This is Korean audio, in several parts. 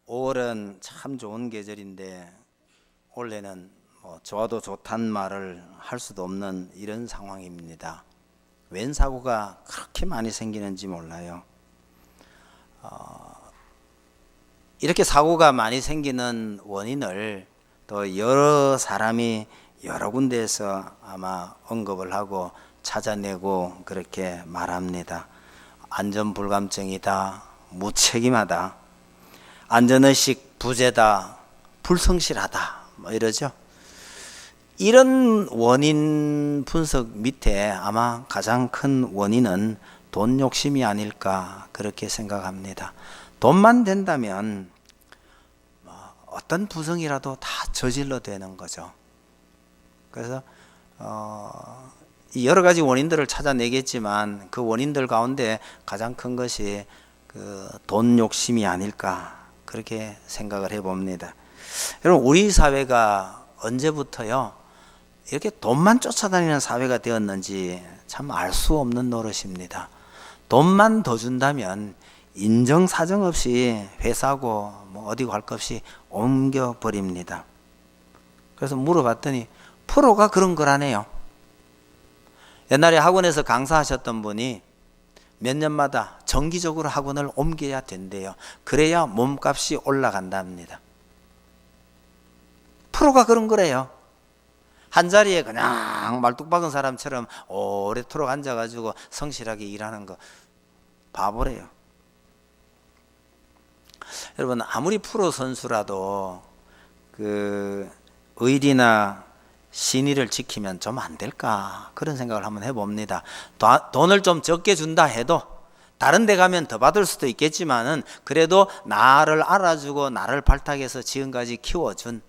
5월은 참 좋은 계절인데 올해는 좋아도 좋단 말을 할 수도 없는 이런 상황입니다. 웬 사고가 그렇게 많이 생기는지 몰라요. 이렇게 사고가 많이 생기는 원인을 또 여러 사람이 여러 군데에서 아마 언급을 하고 찾아내고 그렇게 말합니다. 안전불감증이다, 무책임하다, 안전의식 부재다, 불성실하다, 이러죠. 이런 원인 분석 밑에 아마 가장 큰 원인은 돈 욕심이 아닐까 그렇게 생각합니다. 돈만 된다면 어떤 부성이라도 다 저질러 되는 거죠. 그래서 여러 가지 원인들을 찾아내겠지만 그 원인들 가운데 가장 큰 것이 그 돈 욕심이 아닐까 그렇게 생각을 해봅니다. 여러분, 우리 사회가 언제부터요 이렇게 돈만 쫓아다니는 사회가 되었는지 참 알 수 없는 노릇입니다. 돈만 더 준다면 인정사정 없이 회사고 어디 갈 것 없이 옮겨버립니다. 그래서 물어봤더니 프로가 그런 거라네요. 옛날에 학원에서 강사하셨던 분이 몇 년마다 정기적으로 학원을 옮겨야 된대요. 그래야 몸값이 올라간답니다. 프로가 그런 거래요. 한 자리에 그냥 말뚝박은 사람처럼 오래도록 앉아가지고 성실하게 일하는 거 바보래요. 여러분, 아무리 프로 선수라도 그 의리나 신의를 지키면 좀 안 될까 그런 생각을 한번 해봅니다. 돈을 좀 적게 준다 해도 다른 데 가면 더 받을 수도 있겠지만은 그래도 나를 알아주고 나를 발탁해서 지금까지 키워준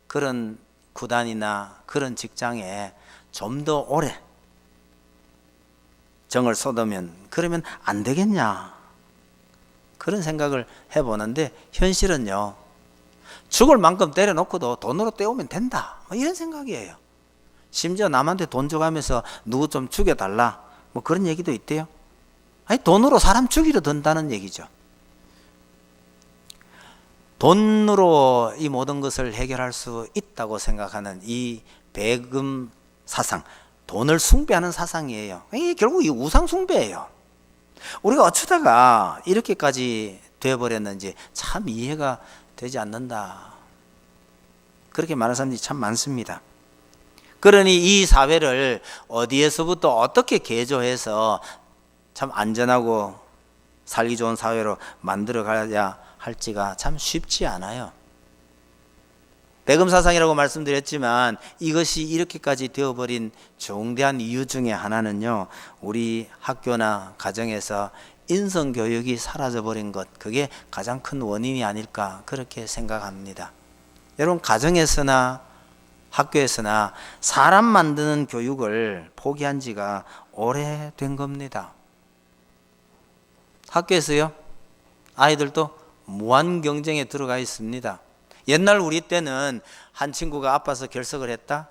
그런 구단이나 그런 직장에 좀 더 오래 정을 쏟으면 그러면 안 되겠냐 그런 생각을 해보는데, 현실은요 죽을 만큼 때려놓고도 돈으로 때우면 된다 이런 생각이에요. 심지어 남한테 돈 줘가면서 누구 좀 죽여달라 그런 얘기도 있대요. 아니, 돈으로 사람 죽이려 든다는 얘기죠. 돈으로 이 모든 것을 해결할 수 있다고 생각하는 이 배금 사상, 돈을 숭배하는 사상이에요. 이게 결국 이 우상 숭배예요. 우리가 어쩌다가 이렇게까지 되어버렸는지 참 이해가 되지 않는다. 그렇게 말하는 사람들이 참 많습니다. 그러니 이 사회를 어디에서부터 어떻게 개조해서 참 안전하고 살기 좋은 사회로 만들어 가야 할지가 참 쉽지 않아요. 배금사상이라고 말씀드렸지만 이것이 이렇게까지 되어버린 중대한 이유 중에 하나는요, 우리 학교나 가정에서 인성교육이 사라져버린 것, 그게 가장 큰 원인이 아닐까 그렇게 생각합니다. 여러분, 가정에서나 학교에서나 사람 만드는 교육을 포기한 지가 오래된 겁니다. 학교에서요, 아이들도 무한 경쟁에 들어가 있습니다. 옛날 우리 때는 한 친구가 아파서 결석을 했다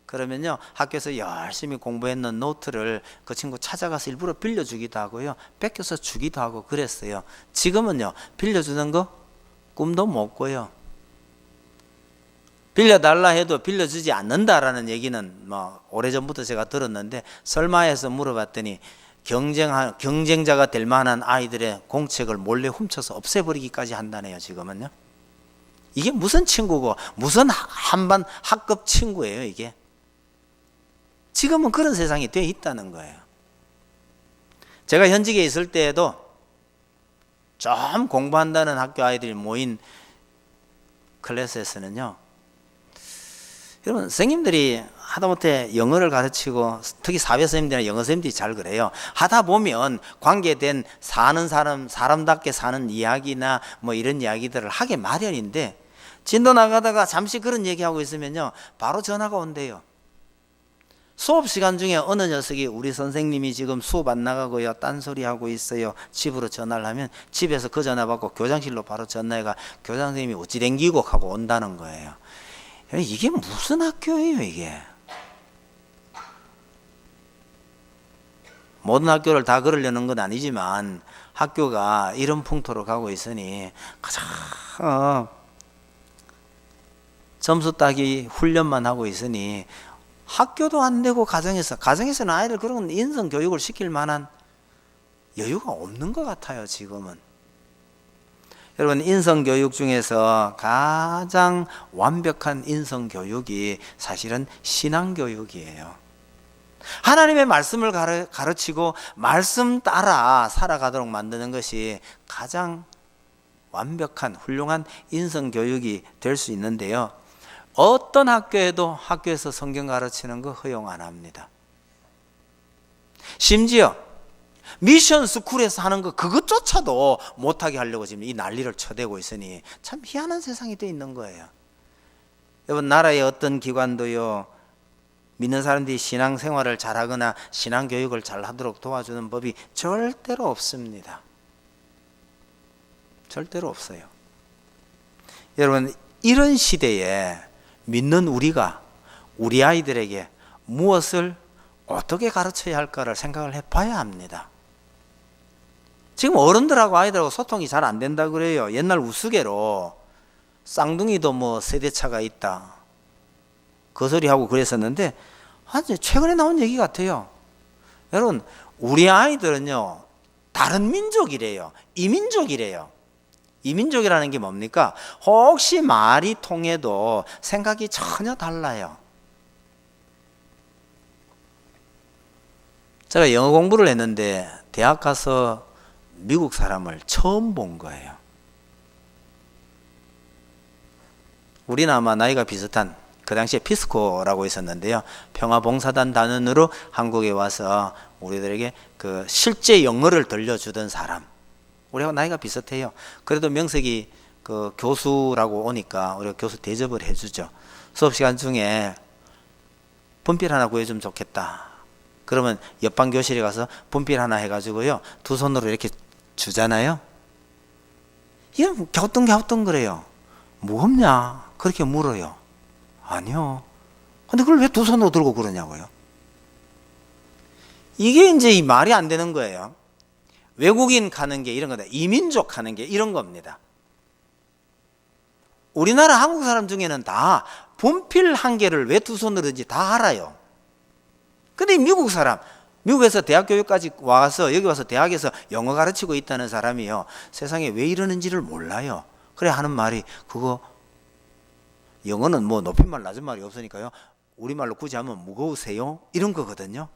그러면요, 학교에서 열심히 공부했는 노트를 그 친구 찾아가서 일부러 빌려주기도 하고요, 뺏겨서 주기도 하고 그랬어요. 지금은요, 빌려주는 거 꿈도 못 꿔요. 빌려달라 해도 빌려주지 않는다라는 얘기는 오래전부터 제가 들었는데, 설마 해서 물어봤더니 경쟁자가 될 만한 아이들의 공책을 몰래 훔쳐서 없애버리기까지 한다네요. 지금은요. 이게 무슨 친구고 무슨 한반 학급 친구예요 이게. 지금은 그런 세상이 되어 있다는 거예요. 제가 현직에 있을 때에도 좀 공부한다는 학교 아이들이 모인 클래스에서는요, 여러분, 선생님들이 하다못해 영어를 가르치고 특히 사회 선생님들이나 영어 선생님들이 잘 그래요. 하다 보면 관계된 사는 사람답게 사는 이야기나 이런 이야기들을 하게 마련인데, 진도 나가다가 잠시 그런 얘기하고 있으면요, 바로 전화가 온대요. 수업 시간 중에 어느 녀석이 우리 선생님이 지금 수업 안 나가고요, 딴소리 하고 있어요. 집으로 전화를 하면 집에서 그 전화 받고 교장실로 바로 전화해가 교장 선생님이 어찌 댕기고 하고 온다는 거예요. 이게 무슨 학교예요 이게. 모든 학교를 다 그러려는 건 아니지만 학교가 이런 풍토로 가고 있으니 가장 점수 따기 훈련만 하고 있으니 학교도 안 되고 가정에서는 아이들 그런 인성 교육을 시킬 만한 여유가 없는 것 같아요. 지금은 여러분, 인성 교육 중에서 가장 완벽한 인성 교육이 사실은 신앙 교육이에요. 하나님의 말씀을 가르치고 말씀 따라 살아가도록 만드는 것이 가장 완벽한 훌륭한 인성 교육이 될 수 있는데요, 어떤 학교에도 학교에서 성경 가르치는 거 허용 안 합니다. 심지어 미션 스쿨에서 하는 거 그것조차도 못하게 하려고 지금 이 난리를 쳐대고 있으니 참 희한한 세상이 돼 있는 거예요. 여러분, 나라의 어떤 기관도요, 믿는 사람들이 신앙생활을 잘하거나 신앙교육을 잘하도록 도와주는 법이 절대로 없습니다. 절대로 없어요. 여러분, 이런 시대에 믿는 우리가 우리 아이들에게 무엇을 어떻게 가르쳐야 할까를 생각을 해봐야 합니다. 지금 어른들하고 아이들하고 소통이 잘 안 된다 그래요. 옛날 우스개로 쌍둥이도 뭐 세대차가 있다 그 소리하고 그랬었는데 아주 최근에 나온 얘기 같아요. 여러분, 우리 아이들은요 다른 민족이래요. 이민족이래요. 이민족이라는 게 뭡니까? 혹시 말이 통해도 생각이 전혀 달라요. 제가 영어 공부를 했는데 대학 가서 미국 사람을 처음 본 거예요. 우리는 아마 나이가 비슷한, 그 당시에 피스코라고 있었는데요, 평화봉사단 단원으로 한국에 와서 우리들에게 그 실제 영어를 들려주던 사람, 우리하고 나이가 비슷해요. 그래도 명색이 그 교수라고 오니까 우리가 교수 대접을 해주죠. 수업 시간 중에 분필 하나 구해주면 좋겠다 그러면 옆방 교실에 가서 분필 하나 해가지고요 두 손으로 이렇게 주잖아요. 이건 갸우뚱갸우뚱 그래요. 무겁냐? 그렇게 물어요. 아니요. 근데 그걸 왜 두 손으로 들고 그러냐고요. 이게 이제 이 말이 안 되는 거예요. 외국인 가는 게 이런 거다. 이민족 가는 게 이런 겁니다. 우리나라 한국 사람 중에는 다 분필 한 개를 왜 두 손으로 든지 다 알아요. 근데 미국 사람, 미국에서 대학 교육까지 와서 여기 와서 대학에서 영어 가르치고 있다는 사람이요, 세상에 왜 이러는지를 몰라요. 그래 하는 말이, 그거 영어는 뭐 높임말 낮은말이 없으니까요, 우리말로 굳이 하면 무거우세요? 이런 거거든요.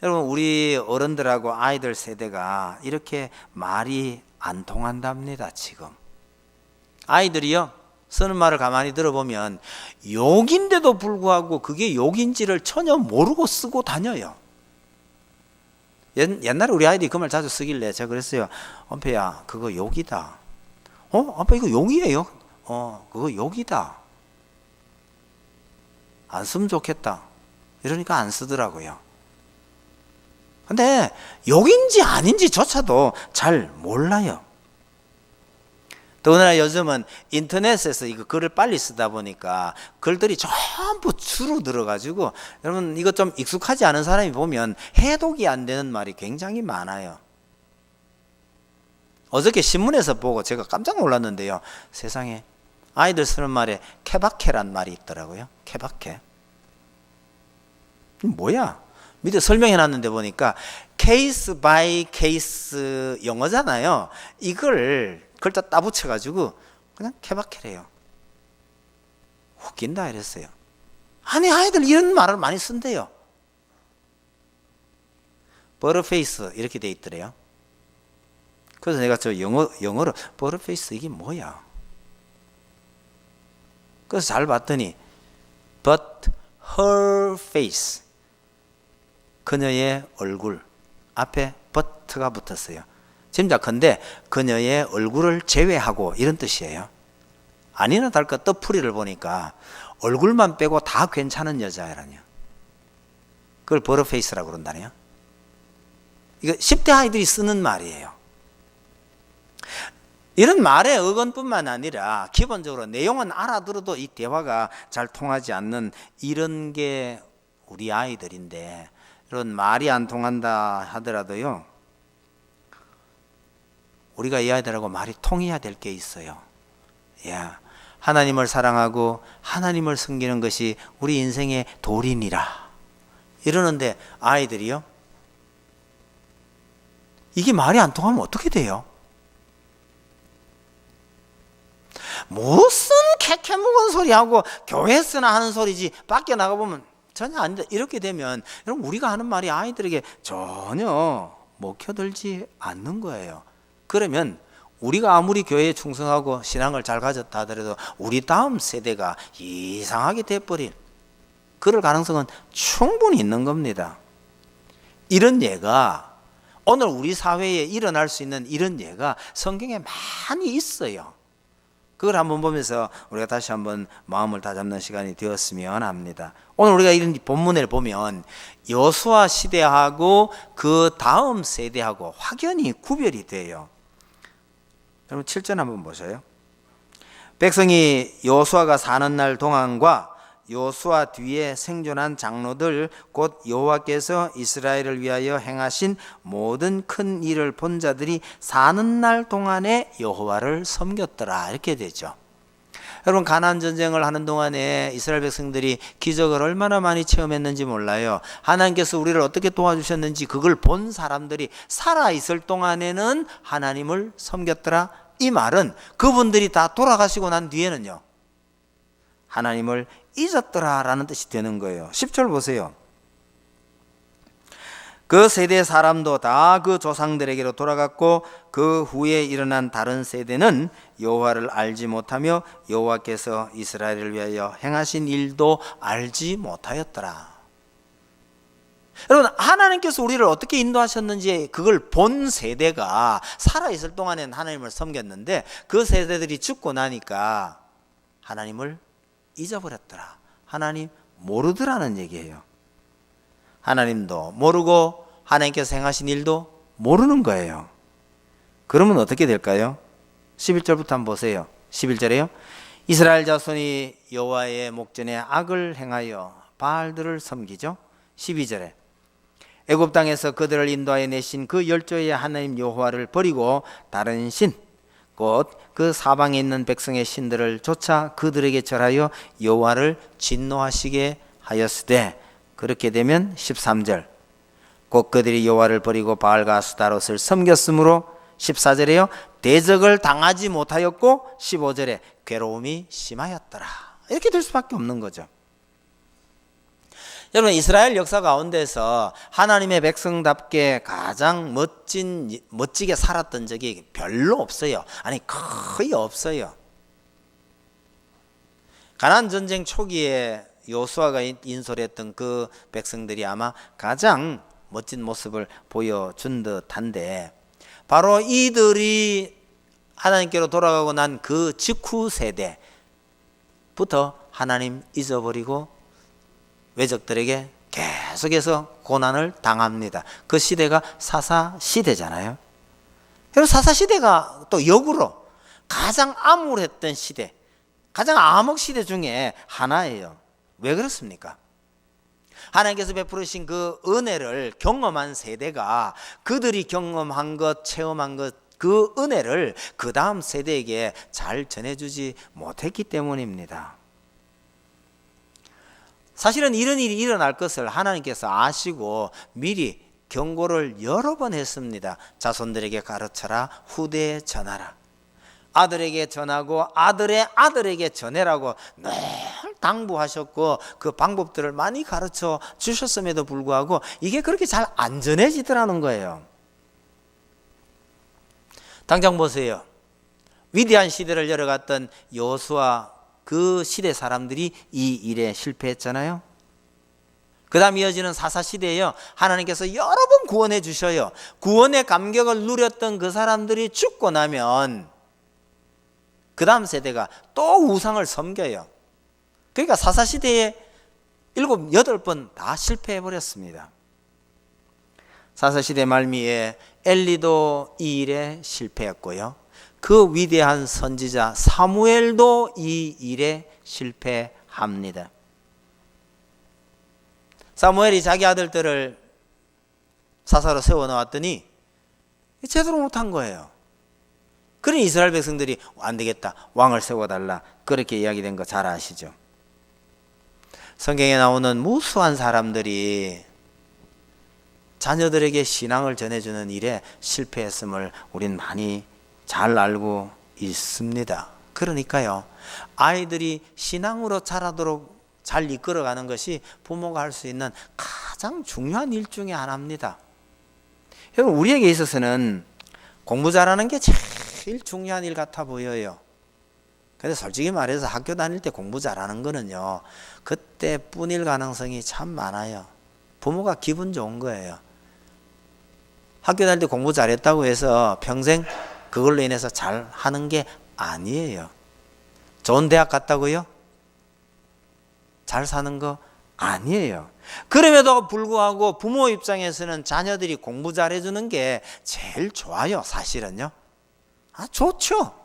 여러분, 우리 어른들하고 아이들 세대가 이렇게 말이 안 통한답니다. 지금 아이들이요 쓰는 말을 가만히 들어보면 욕인데도 불구하고 그게 욕인지를 전혀 모르고 쓰고 다녀요. 옛날에 우리 아이들이 그 말 자주 쓰길래 제가 그랬어요. 엄폐야, 그거 욕이다. 엄폐 이거 욕이에요? 그거 욕이다. 안 쓰면 좋겠다. 이러니까 안 쓰더라고요. 근데 욕인지 아닌지조차도 잘 몰라요. 더구나 요즘은 인터넷에서 이거 글을 빨리 쓰다 보니까 글들이 전부 주로 들어가지고, 여러분 이거 좀 익숙하지 않은 사람이 보면 해독이 안 되는 말이 굉장히 많아요. 어저께 신문에서 보고 제가 깜짝 놀랐는데요, 세상에 아이들 쓰는 말에 케바케란 말이 있더라고요. 케바케. 뭐야? 밑에 설명해 놨는데 보니까 케이스 바이 케이스 영어잖아요. 이걸 글자 따붙여가지고 그냥 케바케래요. 웃긴다 이랬어요. 아니, 아이들 이런 말을 많이 쓴대요. 버터페이스 이렇게 돼 있더래요. 그래서 내가 저 영어로 버터페이스 이게 뭐야? 그래서 잘 봤더니 but her face, 그녀의 얼굴 앞에 but가 붙었어요. 짐작컨대 그녀의 얼굴을 제외하고 이런 뜻이에요. 아니나 다를까 뜻풀이를 보니까 얼굴만 빼고 다 괜찮은 여자라뇨. 그걸 버터페이스라고 그런다네요. 이거 10대 아이들이 쓰는 말이에요. 이런 말의 어근뿐만 아니라 기본적으로 내용은 알아들어도 이 대화가 잘 통하지 않는 이런 게 우리 아이들인데, 이런 말이 안 통한다 하더라도요, 우리가 이 아이들하고 말이 통해야 될 게 있어요. 야, 하나님을 사랑하고 하나님을 섬기는 것이 우리 인생의 도리니라 이러는데 아이들이요? 이게 말이 안 통하면 어떻게 돼요? 무슨 캐캐묵은 소리하고 교회에서나 하는 소리지 밖에 나가보면 전혀 안 돼. 이렇게 되면 여러분 우리가 하는 말이 아이들에게 전혀 먹혀들지 않는 거예요. 그러면 우리가 아무리 교회에 충성하고 신앙을 잘 가졌다 하더라도 우리 다음 세대가 이상하게 돼버릴 그럴 가능성은 충분히 있는 겁니다. 이런 예가 오늘 우리 사회에 일어날 수 있는 이런 예가 성경에 많이 있어요. 그걸 한번 보면서 우리가 다시 한번 마음을 다잡는 시간이 되었으면 합니다. 오늘 우리가 이런 본문을 보면 여호수아 시대하고 그 다음 세대하고 확연히 구별이 돼요. 여러분 7절 한번 보세요. 백성이 여호수아가 사는 날 동안과 여호수아 뒤에 생존한 장로들 곧 여호와께서 이스라엘을 위하여 행하신 모든 큰 일을 본 자들이 사는 날 동안에 여호와를 섬겼더라 이렇게 되죠. 여러분 가나안 전쟁을 하는 동안에 이스라엘 백성들이 기적을 얼마나 많이 체험했는지 몰라요. 하나님께서 우리를 어떻게 도와주셨는지 그걸 본 사람들이 살아있을 동안에는 하나님을 섬겼더라. 이 말은 그분들이 다 돌아가시고 난 뒤에는요 하나님을 잊었더라라는 뜻이 되는 거예요. 10절 보세요. 그 세대 사람도 다 그 조상들에게로 돌아갔고 그 후에 일어난 다른 세대는 여호와를 알지 못하며 여호와께서 이스라엘을 위하여 행하신 일도 알지 못하였더라. 여러분 하나님께서 우리를 어떻게 인도하셨는지 그걸 본 세대가 살아있을 동안에는 하나님을 섬겼는데 그 세대들이 죽고 나니까 하나님을 잊어버렸더라. 하나님 모르더라는 얘기예요. 하나님도 모르고 하나님께서 행하신 일도 모르는 거예요. 그러면 어떻게 될까요? 11절부터 한번 보세요. 11절에요. 이스라엘 자손이 여호와의 목전에 악을 행하여 바알들을 섬기죠. 12절에 애굽 땅에서 그들을 인도하여 내신 그 열조의 하나님 여호와를 버리고 다른 신 곧 그 사방에 있는 백성의 신들을 쫓아 그들에게 절하여 여호와를 진노하시게 하였으되 그렇게 되면 13절 곧 그들이 여호와를 버리고 바알과 아스타롯을 섬겼으므로 14절에요 대적을 당하지 못하였고 15절에 괴로움이 심하였더라. 이렇게 될 수밖에 없는 거죠. 여러분 이스라엘 역사 가운데서 하나님의 백성답게 가장 멋지게 살았던 적이 별로 없어요. 아니 거의 없어요. 가나안 전쟁 초기에 여호수아가 인솔했던 그 백성들이 아마 가장 멋진 모습을 보여준 듯한데 바로 이들이 하나님께로 돌아가고 난 그 직후 세대부터 하나님 잊어버리고 외적들에게 계속해서 고난을 당합니다. 그 시대가 사사시대잖아요. 그리고 사사시대가 또 역으로 가장 암울했던 시대, 가장 암흑시대 중에 하나예요. 왜 그렇습니까? 하나님께서 베푸르신 그 은혜를 경험한 세대가 그들이 경험한 것, 체험한 것, 그 은혜를 그 다음 세대에게 잘 전해주지 못했기 때문입니다. 사실은 이런 일이 일어날 것을 하나님께서 아시고 미리 경고를 여러 번 했습니다. 자손들에게 가르쳐라, 후대에 전하라. 아들에게 전하고 아들의 아들에게 전해라고 늘 당부하셨고 그 방법들을 많이 가르쳐 주셨음에도 불구하고 이게 그렇게 잘 안 전해지더라는 거예요. 당장 보세요. 위대한 시대를 열어갔던 여호수아 그 시대 사람들이 이 일에 실패했잖아요. 그 다음 이어지는 사사시대에요. 하나님께서 여러 번 구원해 주셔요. 구원의 감격을 누렸던 그 사람들이 죽고 나면 그 다음 세대가 또 우상을 섬겨요. 그러니까 사사시대에 7, 8번 다 실패해버렸습니다. 사사시대 말미에 엘리도 이 일에 실패했고요. 그 위대한 선지자 사무엘도 이 일에 실패합니다. 사무엘이 자기 아들들을 사사로 세워놓았더니 제대로 못한 거예요. 그러니 이스라엘 백성들이 안 되겠다, 왕을 세워달라, 그렇게 이야기된 거 잘 아시죠? 성경에 나오는 무수한 사람들이 자녀들에게 신앙을 전해주는 일에 실패했음을 우린 많이 잘 알고 있습니다. 그러니까요, 아이들이 신앙으로 자라도록 잘 이끌어가는 것이 부모가 할 수 있는 가장 중요한 일 중에 하나입니다. 여러분, 우리에게 있어서는 공부 잘하는 게 제일 중요한 일 같아 보여요. 근데 솔직히 말해서 학교 다닐 때 공부 잘하는 거는요, 그때뿐일 가능성이 참 많아요. 부모가 기분 좋은 거예요. 학교 다닐 때 공부 잘했다고 해서 평생 그걸로 인해서 잘하는 게 아니에요. 좋은 대학 갔다고요? 잘 사는 거 아니에요. 그럼에도 불구하고 부모 입장에서는 자녀들이 공부 잘해주는 게 제일 좋아요. 사실은요. 좋죠.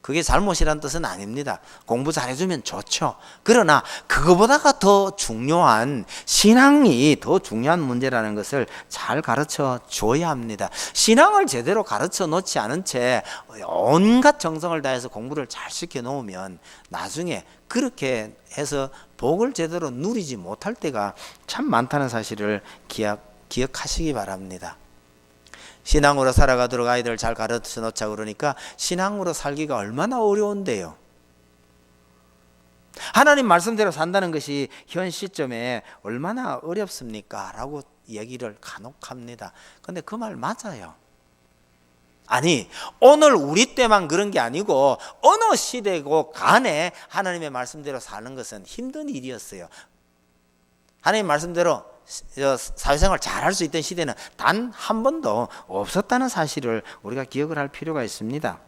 그게 잘못이란 뜻은 아닙니다. 공부 잘해주면 좋죠. 그러나 그거보다가 더 중요한, 신앙이 더 중요한 문제라는 것을 잘 가르쳐 줘야 합니다. 신앙을 제대로 가르쳐 놓지 않은 채 온갖 정성을 다해서 공부를 잘 시켜 놓으면 나중에 그렇게 해서 복을 제대로 누리지 못할 때가 참 많다는 사실을 기억하시기 바랍니다. 신앙으로 살아가도록 아이들을 잘 가르쳐 놓자 그러니까 신앙으로 살기가 얼마나 어려운데요. 하나님 말씀대로 산다는 것이 현 시점에 얼마나 어렵습니까? 라고 얘기를 간혹 합니다. 근데 그 말 맞아요. 아니, 오늘 우리 때만 그런 게 아니고 어느 시대고 간에 하나님의 말씀대로 사는 것은 힘든 일이었어요. 하나님 말씀대로 사회생활 잘할 수 있던 시대는 단 한 번도 없었다는 사실을 우리가 기억을 할 필요가 있습니다.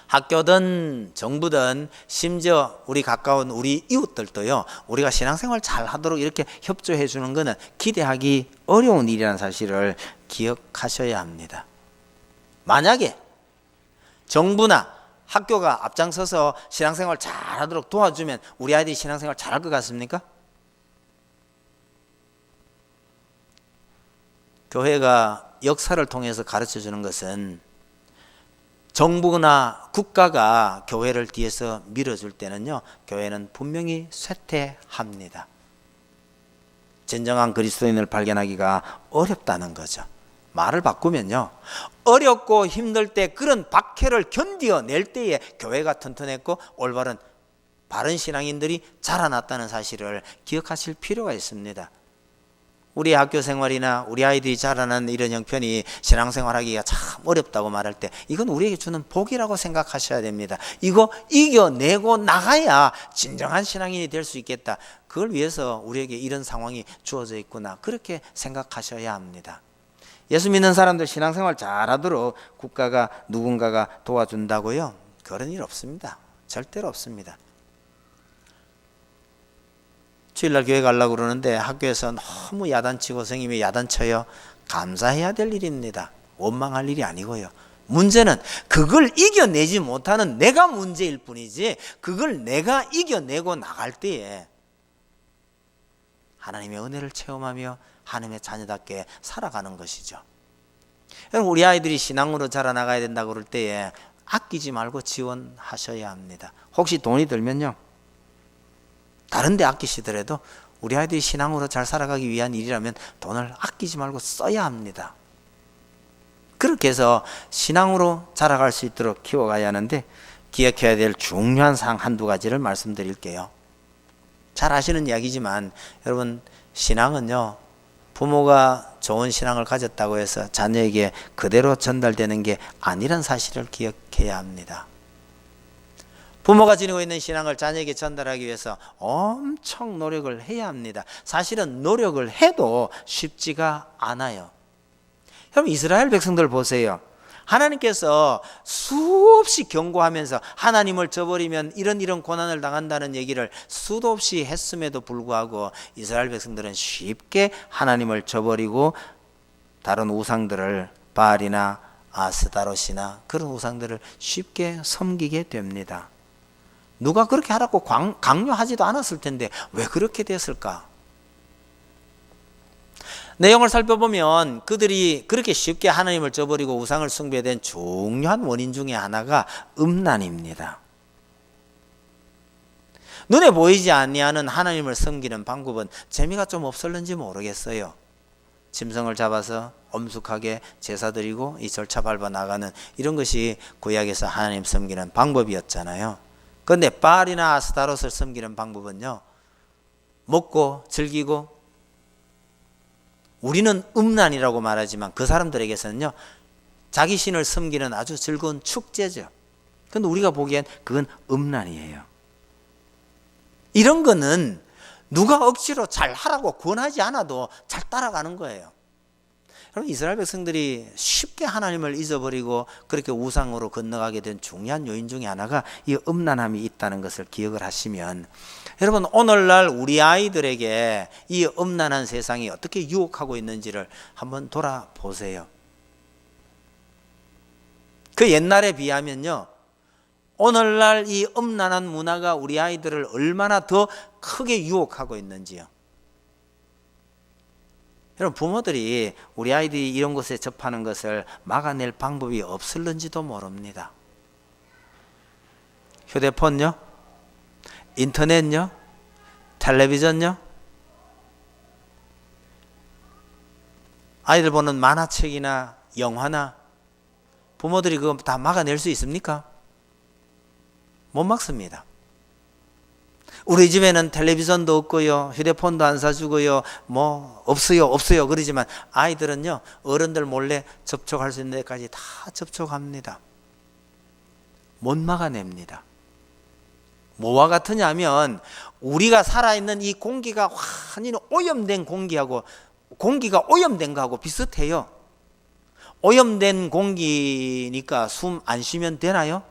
학교든 정부든 심지어 우리 가까운 우리 이웃들도요, 우리가 신앙생활 잘 하도록 이렇게 협조해 주는 것은 기대하기 어려운 일이라는 사실을 기억하셔야 합니다. 만약에 정부나 학교가 앞장서서 신앙생활 잘 하도록 도와주면 우리 아이들이 신앙생활 잘할 것 같습니까? 교회가 역사를 통해서 가르쳐 주는 것은 정부나 국가가 교회를 뒤에서 밀어줄 때는요, 교회는 분명히 쇠퇴합니다. 진정한 그리스도인을 발견하기가 어렵다는 거죠. 말을 바꾸면요, 어렵고 힘들 때 그런 박해를 견뎌낼 때에 교회가 튼튼했고 올바른 바른 신앙인들이 자라났다는 사실을 기억하실 필요가 있습니다. 우리 학교 생활이나 우리 아이들이 자라는 이런 형편이 신앙생활하기가 참 어렵다고 말할 때 이건 우리에게 주는 복이라고 생각하셔야 됩니다. 이거 이겨내고 나가야 진정한 신앙인이 될 수 있겠다. 그걸 위해서 우리에게 이런 상황이 주어져 있구나, 그렇게 생각하셔야 합니다. 예수 믿는 사람들 신앙생활 잘하도록 국가가 누군가가 도와준다고요? 그런 일 없습니다. 절대로 없습니다. 주일날 교회 가려고 그러는데 학교에서 너무 야단치고 선생님이 야단쳐요. 감사해야 될 일입니다. 원망할 일이 아니고요. 문제는 그걸 이겨내지 못하는 내가 문제일 뿐이지, 그걸 내가 이겨내고 나갈 때에 하나님의 은혜를 체험하며 하나님의 자녀답게 살아가는 것이죠. 여러분, 우리 아이들이 신앙으로 자라나가야 된다고 그럴 때에 아끼지 말고 지원하셔야 합니다. 혹시 돈이 들면요, 다른 데 아끼시더라도 우리 아이들이 신앙으로 잘 살아가기 위한 일이라면 돈을 아끼지 말고 써야 합니다. 그렇게 해서 신앙으로 자라갈 수 있도록 키워가야 하는데, 기억해야 될 중요한 사항 한두 가지를 말씀드릴게요. 잘 아시는 이야기지만 여러분, 신앙은요, 부모가 좋은 신앙을 가졌다고 해서 자녀에게 그대로 전달되는 게 아니란 사실을 기억해야 합니다. 부모가 지니고 있는 신앙을 자녀에게 전달하기 위해서 엄청 노력을 해야 합니다. 사실은 노력을 해도 쉽지가 않아요. 여러분, 이스라엘 백성들 보세요. 하나님께서 수없이 경고하면서 하나님을 저버리면 이런 고난을 당한다는 얘기를 수도 없이 했음에도 불구하고 이스라엘 백성들은 쉽게 하나님을 저버리고 다른 우상들을, 바알이나 아스다롯이나 그런 우상들을 쉽게 섬기게 됩니다. 누가 그렇게 하라고 강요하지도 않았을 텐데 왜 그렇게 됐을까? 내용을 살펴보면 그들이 그렇게 쉽게 하나님을 저버리고 우상을 숭배된 중요한 원인 중에 하나가 음란입니다. 눈에 보이지 아니하는 하나님을 섬기는 방법은 재미가 좀 없었는지 모르겠어요. 짐승을 잡아서 엄숙하게 제사 드리고 이 절차 밟아 나가는 이런 것이 구약에서 하나님 섬기는 방법이었잖아요. 그런데 바알이나 아스타롯을 섬기는 방법은요, 먹고 즐기고, 우리는 음란이라고 말하지만 그 사람들에게서는요, 자기 신을 섬기는 아주 즐거운 축제죠. 그런데 우리가 보기엔 그건 음란이에요. 이런 거는 누가 억지로 잘 하라고 권하지 않아도 잘 따라가는 거예요. 그럼 이스라엘 백성들이 쉽게 하나님을 잊어버리고 그렇게 우상으로 건너가게 된 중요한 요인 중에 하나가 이 음란함이 있다는 것을 기억을 하시면, 여러분 오늘날 우리 아이들에게 이 음란한 세상이 어떻게 유혹하고 있는지를 한번 돌아보세요. 그 옛날에 비하면요, 오늘날 이 음란한 문화가 우리 아이들을 얼마나 더 크게 유혹하고 있는지요. 여러분 부모들이 우리 아이들이 이런 것에 접하는 것을 막아낼 방법이 없을는지도 모릅니다. 휴대폰요, 인터넷요, 텔레비전요, 아이들 보는 만화책이나 영화나, 부모들이 그거 다 막아낼 수 있습니까? 못 막습니다. 우리 집에는 텔레비전도 없고요, 휴대폰도 안 사주고요, 뭐 없어요 그러지만 아이들은요, 어른들 몰래 접촉할 수 있는 데까지 다 접촉합니다. 못 막아냅니다. 뭐와 같으냐면 우리가 살아있는 이 공기가 완전히 오염된 공기가 오염된 거하고 비슷해요. 오염된 공기니까 숨 안 쉬면 되나요?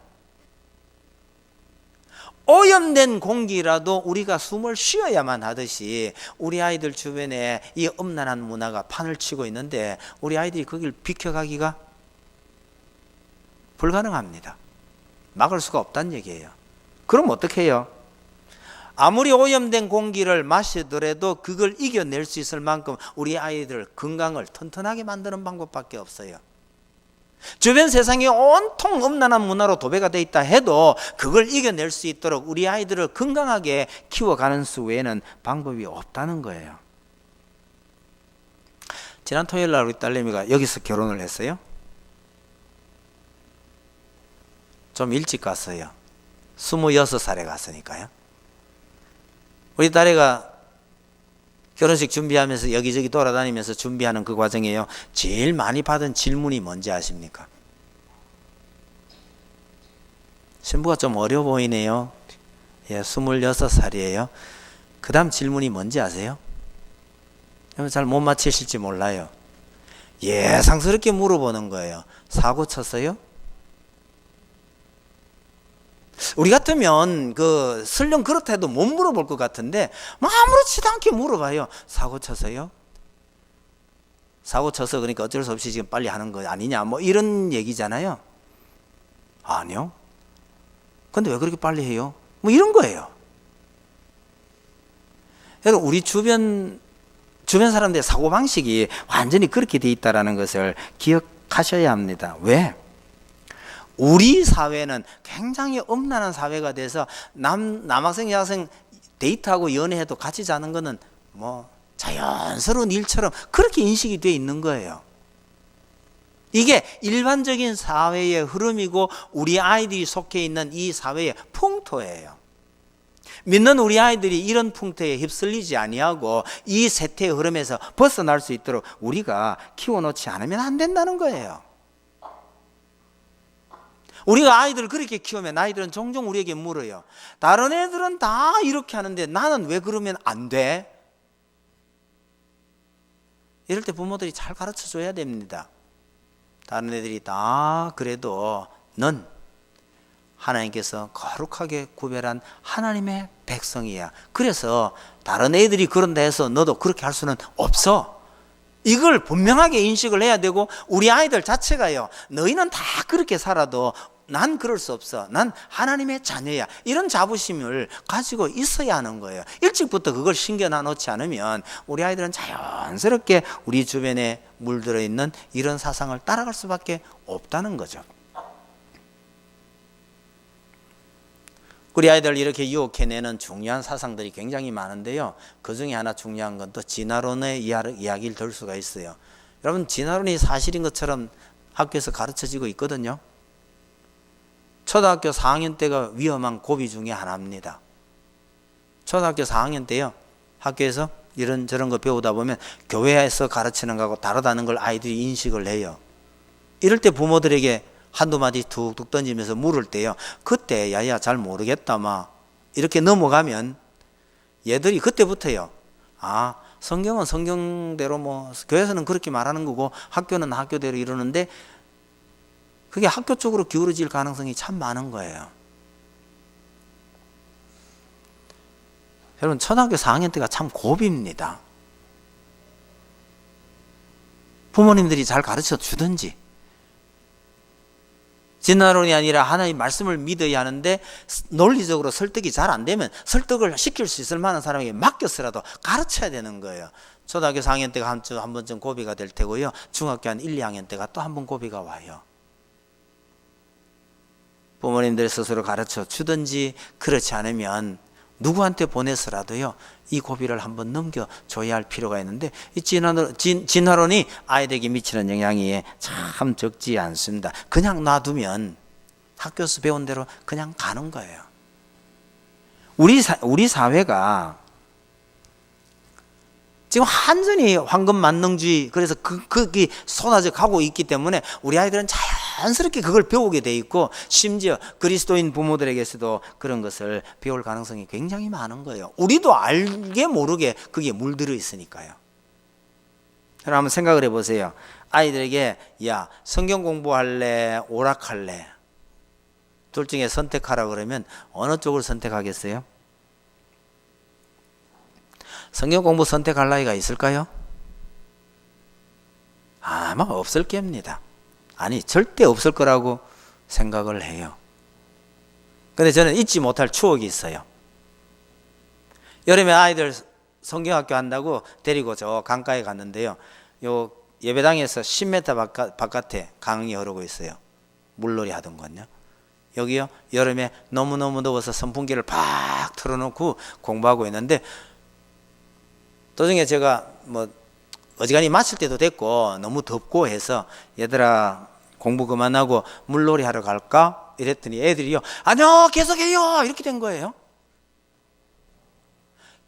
오염된 공기라도 우리가 숨을 쉬어야만 하듯이 우리 아이들 주변에 이 음란한 문화가 판을 치고 있는데 우리 아이들이 거길 비켜가기가 불가능합니다. 막을 수가 없다는 얘기예요. 그럼 어떻게 해요? 아무리 오염된 공기를 마시더라도 그걸 이겨낼 수 있을 만큼 우리 아이들 건강을 튼튼하게 만드는 방법밖에 없어요. 주변 세상이 온통 음란한 문화로 도배가 돼 있다 해도 그걸 이겨낼 수 있도록 우리 아이들을 건강하게 키워가는 수 외에는 방법이 없다는 거예요. 지난 토요일 날 우리 딸내미가 여기서 결혼을 했어요. 좀 일찍 갔어요. 26살에 갔으니까요. 우리 딸애가 결혼식 준비하면서 여기저기 돌아다니면서 준비하는 그 과정이에요. 제일 많이 받은 질문이 뭔지 아십니까? 신부가 좀 어려 보이네요. 예, 26살이에요. 그 다음 질문이 뭔지 아세요? 잘 못 맞히실지 몰라요. 예상스럽게 물어보는 거예요. 사고 쳤어요? 우리 같으면 설령 그렇다 해도 못 물어볼 것 같은데 아무렇지도 않게 물어봐요. 사고 쳤어요? 사고 쳐서 그러니까 어쩔 수 없이 지금 빨리 하는 거 아니냐, 뭐 이런 얘기잖아요. 아니요. 근데 왜 그렇게 빨리 해요? 뭐 이런 거예요. 여러분 우리 주변 사람들의 사고방식이 완전히 그렇게 돼 있다는 것을 기억하셔야 합니다. 왜? 우리 사회는 굉장히 음란한 사회가 돼서 남학생 여학생 데이트하고 연애해도 같이 자는 거는 뭐 자연스러운 일처럼 그렇게 인식이 돼 있는 거예요. 이게 일반적인 사회의 흐름이고 우리 아이들이 속해 있는 이 사회의 풍토예요. 믿는 우리 아이들이 이런 풍토에 휩쓸리지 아니하고 이 세태의 흐름에서 벗어날 수 있도록 우리가 키워놓지 않으면 안 된다는 거예요. 우리가 아이들을 그렇게 키우면 아이들은 종종 우리에게 물어요. 다른 애들은 다 이렇게 하는데 나는 왜 그러면 안 돼? 이럴 때 부모들이 잘 가르쳐 줘야 됩니다. 다른 애들이 다 그래도 넌 하나님께서 거룩하게 구별한 하나님의 백성이야. 그래서 다른 애들이 그런다 해서 너도 그렇게 할 수는 없어. 이걸 분명하게 인식을 해야 되고 우리 아이들 자체가요, 너희는 다 그렇게 살아도 난 그럴 수 없어. 난 하나님의 자녀야. 이런 자부심을 가지고 있어야 하는 거예요. 일찍부터 그걸 신겨놔 놓지 않으면 우리 아이들은 자연스럽게 우리 주변에 물들어 있는 이런 사상을 따라갈 수밖에 없다는 거죠. 우리 아이들 이렇게 유혹해내는 중요한 사상들이 굉장히 많은데요. 그 중에 하나 중요한 건 또 진화론의 이야기를 들 수가 있어요. 여러분, 진화론이 사실인 것처럼 학교에서 가르쳐지고 있거든요. 초등학교 4학년 때가 위험한 고비 중에 하나입니다. 초등학교 4학년 때요, 학교에서 이런저런 거 배우다 보면 교회에서 가르치는 거하고 다르다는 걸 아이들이 인식을 해요. 이럴 때 부모들에게 한두 마디 툭툭 던지면서 물을 때요, 그때 야야 잘 모르겠다 이렇게 넘어가면 얘들이 그때부터요, 성경은 성경대로 교회에서는 그렇게 말하는 거고 학교는 학교대로 이러는데, 그게 학교 쪽으로 기울어질 가능성이 참 많은 거예요. 여러분, 초등학교 4학년 때가 참 고비입니다. 부모님들이 잘 가르쳐 주든지, 진화론이 아니라 하나님 말씀을 믿어야 하는데 논리적으로 설득이 잘 안 되면 설득을 시킬 수 있을 만한 사람에게 맡겨서라도 가르쳐야 되는 거예요. 초등학교 4학년 때가 한 번쯤 고비가 될 테고요, 중학교 한 1, 2학년 때가 또 한 번 고비가 와요. 부모님들 스스로 가르쳐 주든지, 그렇지 않으면 누구한테 보내서라도요, 이 고비를 한번 넘겨줘야 할 필요가 있는데, 이 진화론이 아이들에게 미치는 영향이 참 적지 않습니다. 그냥 놔두면 학교에서 배운 대로 그냥 가는 거예요. 우리 사회가 지금 완전히 황금 만능주의, 그래서 그게 쏟아져 가고 있기 때문에 우리 아이들은 자연스럽게 그걸 배우게 돼 있고, 심지어 그리스도인 부모들에게서도 그런 것을 배울 가능성이 굉장히 많은 거예요. 우리도 알게 모르게 그게 물들어 있으니까요. 여러분, 한번 생각을 해보세요. 아이들에게 야, 성경 공부할래, 오락할래, 둘 중에 선택하라 그러면 어느 쪽을 선택하겠어요? 성경 공부 선택할 나이가 있을까요? 아마 없을 겁니다. 아니, 절대 없을 거라고 생각을 해요. 근데 저는 잊지 못할 추억이 있어요. 여름에 아이들 성경학교 한다고 데리고 저 강가에 갔는데요, 요 예배당에서 10m 바깥에 강이 흐르고 있어요. 물놀이 하던건요. 여기요, 여름에 너무너무 더워서 선풍기를 팍 틀어놓고 공부하고 있는데, 도중에 제가 어지간히 마칠 때도 됐고 너무 덥고 해서 얘들아 공부 그만하고 물놀이 하러 갈까? 이랬더니 애들이요, 아니요 계속해요, 이렇게 된 거예요.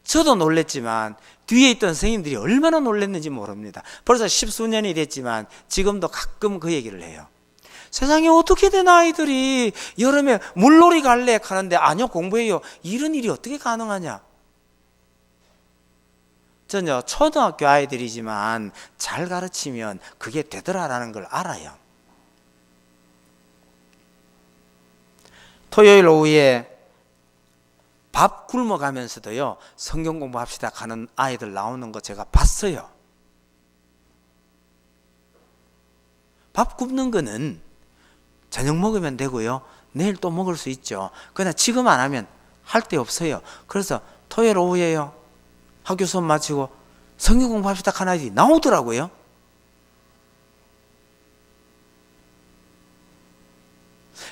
저도 놀랬지만 뒤에 있던 선생님들이 얼마나 놀랬는지 모릅니다. 벌써 십수년이 됐지만 지금도 가끔 그 얘기를 해요. 세상에 어떻게 된 아이들이 여름에 물놀이 갈래 하는데 아니요 공부해요, 이런 일이 어떻게 가능하냐. 전요, 초등학교 아이들이지만 잘 가르치면 그게 되더라라는 걸 알아요. 토요일 오후에 밥 굶어가면서도요, 성경 공부합시다 가는 아이들 나오는 거 제가 봤어요. 밥 굶는 거는 저녁 먹으면 되고요, 내일 또 먹을 수 있죠. 그러나 지금 안 하면 할 데 없어요. 그래서 토요일 오후에요, 학교 수업 마치고 성경 공부합시다 하는 아이들이 나오더라고요.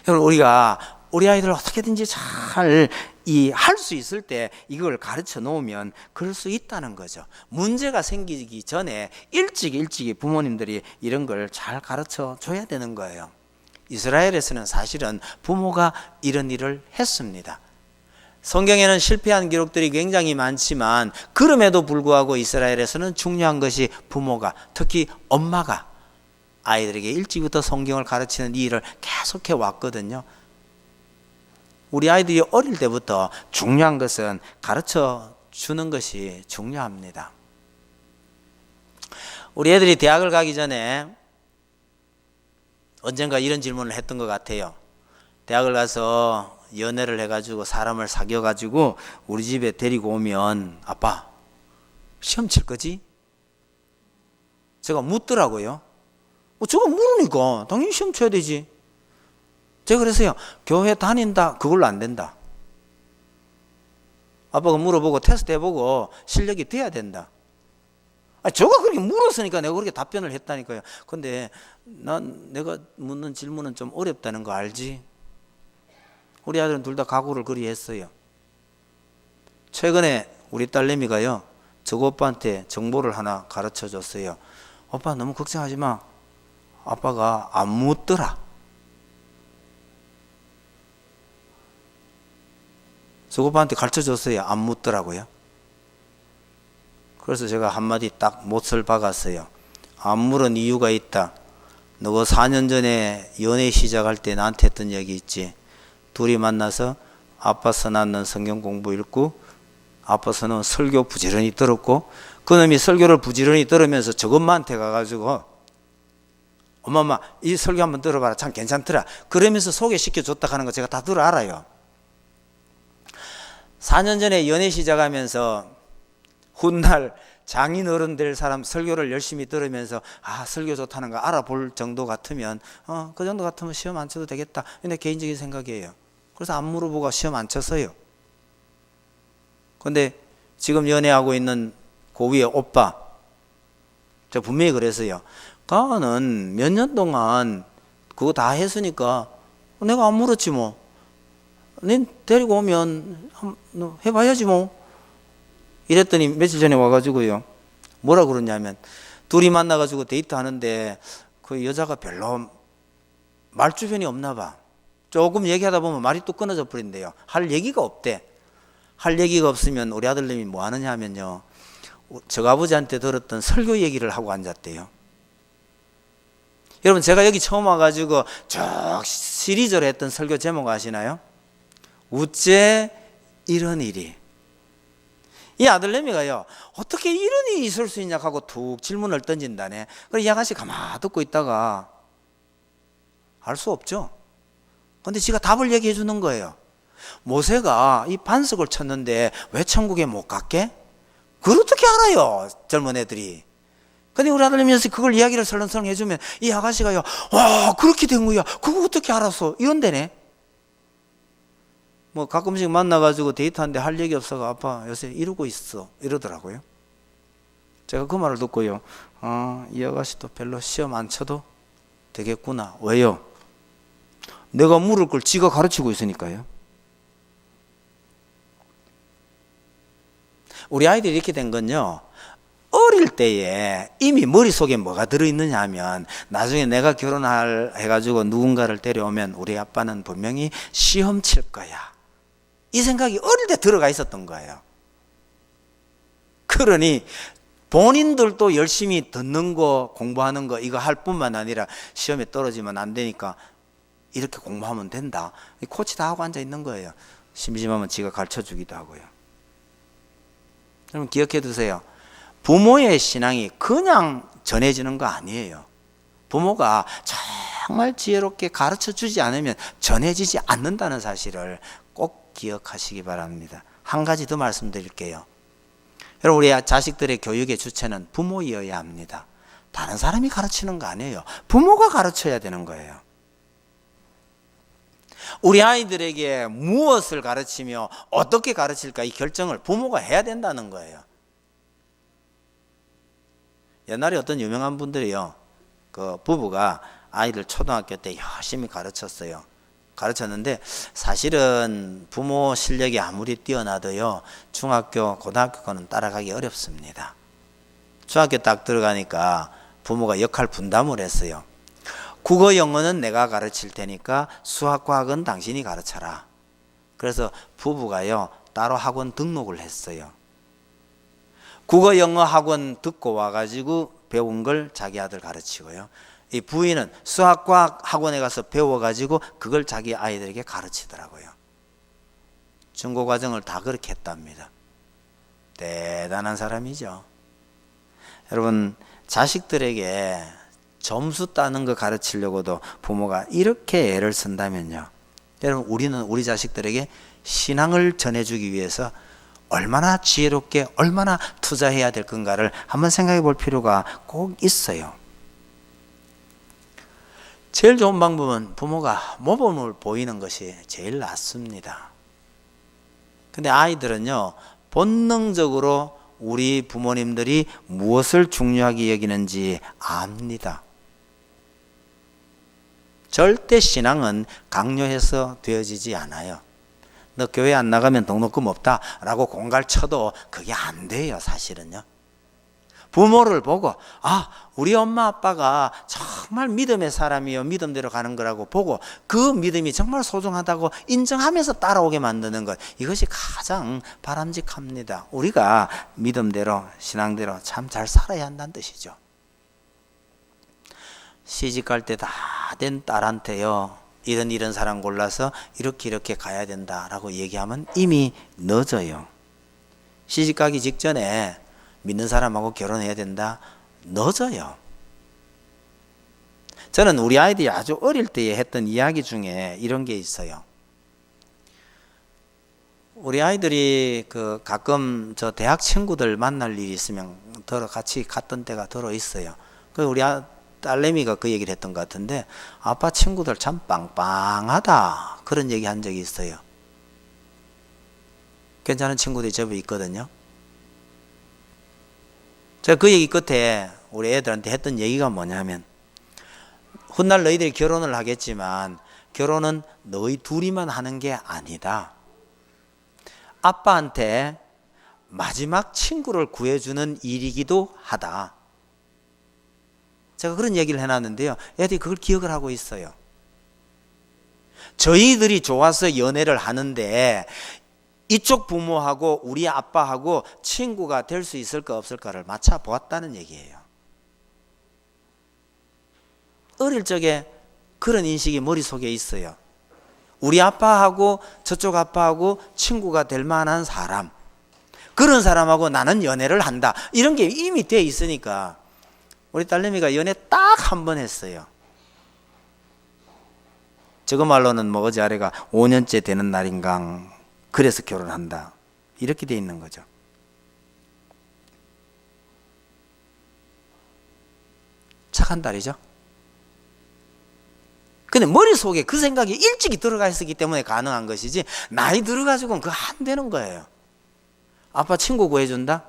여러분, 우리 아이들을 어떻게든지 잘 할 수 있을 때 이걸 가르쳐 놓으면 그럴 수 있다는 거죠. 문제가 생기기 전에 일찍이 부모님들이 이런 걸 잘 가르쳐 줘야 되는 거예요. 이스라엘에서는 사실은 부모가 이런 일을 했습니다. 성경에는 실패한 기록들이 굉장히 많지만 그럼에도 불구하고 이스라엘에서는 중요한 것이 부모가, 특히 엄마가 아이들에게 일찍부터 성경을 가르치는 이 일을 계속해 왔거든요. 우리 아이들이 어릴 때부터 중요한 것은 가르쳐 주는 것이 중요합니다. 우리 애들이 대학을 가기 전에 언젠가 이런 질문을 했던 것 같아요. 대학을 가서 연애를 해가지고 사람을 사귀어가지고 우리 집에 데리고 오면 아빠 시험 칠 거지? 제가 묻더라고요. 제가 물으니까 당연히 시험 쳐야 되지. 제가 그랬어요. 교회 다닌다 그걸로 안 된다. 아빠가 물어보고 테스트 해보고 실력이 돼야 된다. 저가 그렇게 물었으니까 내가 그렇게 답변을 했다니까요. 근데 내가 묻는 질문은 좀 어렵다는 거 알지? 우리 아들은 둘 다 각오를 그리 했어요. 최근에 우리 딸내미가요, 저거 오빠한테 정보를 하나 가르쳐 줬어요. 오빠 너무 걱정하지 마. 아빠가 안 묻더라. 저거 오빠한테 가르쳐 줬어요. 안 묻더라고요. 그래서 제가 한마디 딱 못을 박았어요. 안 물은 이유가 있다. 너가 4년 전에 연애 시작할 때 나한테 했던 얘기 있지. 둘이 만나서 아빠 써놨는 성경 공부 읽고 아빠 써놓은 설교 부지런히 들었고 그놈이 설교를 부지런히 들으면서 저것만한테 가가지고 엄마 이 설교 한번 들어봐라. 참 괜찮더라. 그러면서 소개시켜줬다 하는 거 제가 다 들어 알아요. 4년 전에 연애 시작하면서 훗날 장인 어른 될 사람 설교를 열심히 들으면서 설교 좋다는 거 알아볼 정도 같으면 그 정도 같으면 시험 안 쳐도 되겠다. 근데 개인적인 생각이에요. 그래서 안 물어보고 시험 안 쳤어요. 근데 지금 연애하고 있는 그 위에 오빠, 저 분명히 그랬어요. 가는 몇 년 동안 그거 다 했으니까 내가 안 물었지 뭐. 닌 데리고 오면 해봐야지 뭐. 이랬더니 며칠 전에 와가지고요. 뭐라 그러냐면 둘이 만나가지고 데이트하는데 그 여자가 별로 말주변이 없나 봐. 조금 얘기하다 보면 말이 또 끊어져 버린대요. 할 얘기가 없대. 할 얘기가 없으면 우리 아들님이 뭐 하느냐 하면요. 저 아버지한테 들었던 설교 얘기를 하고 앉았대요. 여러분 제가 여기 처음 와가지고 쭉 시리즈로 했던 설교 제목 아시나요? 우째 이런 일이. 이 아들내미가요, 어떻게 이런 일이 있을 수 있냐 하고 툭 질문을 던진다네. 그래서 이 아가씨 가만히 듣고 있다가 알 수 없죠. 근데 지가 답을 얘기해 주는 거예요. 모세가 이 반석을 쳤는데 왜 천국에 못 갔게? 그걸 어떻게 알아요, 젊은 애들이. 근데 우리 아들내미한테 그걸 이야기를 설렁설렁 해주면 이 아가씨가요, 와 그렇게 된 거야, 그거 어떻게 알았어, 이런데네. 뭐 가끔씩 만나가지고 데이트하는데 할 얘기 없어가 아빠 요새 이러고 있어 이러더라고요. 제가 그 말을 듣고요, 이 아가씨도 별로 시험 안 쳐도 되겠구나. 왜요? 내가 물을 걸 지가 가르치고 있으니까요. 우리 아이들이 이렇게 된 건요, 어릴 때에 이미 머릿속에 뭐가 들어있느냐 하면 나중에 내가 해가지고 누군가를 데려오면 우리 아빠는 분명히 시험 칠 거야, 이 생각이 어릴 때 들어가 있었던 거예요. 그러니 본인들도 열심히 듣는 거 공부하는 거 이거 할 뿐만 아니라 시험에 떨어지면 안 되니까 이렇게 공부하면 된다. 코치 다 하고 앉아 있는 거예요. 심심하면 지가 가르쳐 주기도 하고요. 여러분 기억해 두세요. 부모의 신앙이 그냥 전해지는 거 아니에요. 부모가 정말 지혜롭게 가르쳐 주지 않으면 전해지지 않는다는 사실을 꼭 기억하시기 바랍니다. 한 가지 더 말씀드릴게요. 여러분 우리 자식들의 교육의 주체는 부모이어야 합니다. 다른 사람이 가르치는 거 아니에요. 부모가 가르쳐야 되는 거예요. 우리 아이들에게 무엇을 가르치며 어떻게 가르칠까 이 결정을 부모가 해야 된다는 거예요. 옛날에 어떤 유명한 분들이요, 그 부부가 아이들 초등학교 때 열심히 가르쳤어요. 가르쳤는데 사실은 부모 실력이 아무리 뛰어나도요, 중학교, 고등학교 거는 따라가기 어렵습니다. 중학교 딱 들어가니까 부모가 역할 분담을 했어요. 국어, 영어는 내가 가르칠 테니까 수학, 과학은 당신이 가르쳐라. 그래서 부부가요, 따로 학원 등록을 했어요. 국어, 영어 학원 듣고 와가지고 배운 걸 자기 아들 가르치고요. 이 부인은 수학과학 학원에 가서 배워가지고 그걸 자기 아이들에게 가르치더라고요. 중고과정을 다 그렇게 했답니다. 대단한 사람이죠. 여러분 자식들에게 점수 따는 거 가르치려고도 부모가 이렇게 애를 쓴다면요, 여러분 우리는 우리 자식들에게 신앙을 전해주기 위해서 얼마나 지혜롭게 얼마나 투자해야 될 건가를 한번 생각해 볼 필요가 꼭 있어요. 제일 좋은 방법은 부모가 모범을 보이는 것이 제일 낫습니다. 근데 아이들은요, 본능적으로 우리 부모님들이 무엇을 중요하게 여기는지 압니다. 절대 신앙은 강요해서 되어지지 않아요. 너 교회 안 나가면 등록금 없다 라고 공갈 쳐도 그게 안 돼요, 사실은요. 부모를 보고, 아, 우리 엄마 아빠가 정말 믿음의 사람이요, 믿음대로 가는 거라고 보고 그 믿음이 정말 소중하다고 인정하면서 따라오게 만드는 것, 이것이 가장 바람직합니다. 우리가 믿음대로, 신앙대로 참 잘 살아야 한다는 뜻이죠. 시집 갈 때 다 된 딸한테요, 이런 사람 골라서 이렇게 가야 된다라고 얘기하면 이미 늦어요. 시집 가기 직전에 믿는 사람하고 결혼해야 된다? 늦어요. 저는 우리 아이들이 아주 어릴 때에 했던 이야기 중에 이런 게 있어요. 우리 아이들이 가끔 저 대학 친구들 만날 일이 있으면 같이 갔던 때가 들어 있어요. 우리 딸내미가 그 얘기를 했던 것 같은데, 아빠 친구들 참 빵빵하다, 그런 얘기 한 적이 있어요. 괜찮은 친구들이 저기 있거든요. 제가 그 얘기 끝에 우리 애들한테 했던 얘기가 뭐냐면, 훗날 너희들이 결혼을 하겠지만 결혼은 너희 둘이만 하는 게 아니다. 아빠한테 마지막 친구를 구해주는 일이기도 하다. 제가 그런 얘기를 해놨는데요, 애들이 그걸 기억을 하고 있어요. 저희들이 좋아서 연애를 하는데 이쪽 부모하고 우리 아빠하고 친구가 될 수 있을까 없을까를 맞춰 보았다는 얘기예요. 어릴 적에 그런 인식이 머릿속에 있어요. 우리 아빠하고 저쪽 아빠하고 친구가 될 만한 사람, 그런 사람하고 나는 연애를 한다, 이런 게 이미 돼 있으니까. 우리 딸내미가 연애 딱 한 번 했어요. 저거 말로는 뭐 어제 아래가 5년째 되는 날인가, 그래서 결혼한다, 이렇게 돼 있는 거죠. 착한 딸이죠. 근데 머릿속에 그 생각이 일찍이 들어가 있었기 때문에 가능한 것이지, 나이 들어가지고는 그거 안 되는 거예요. 아빠 친구 구해준다?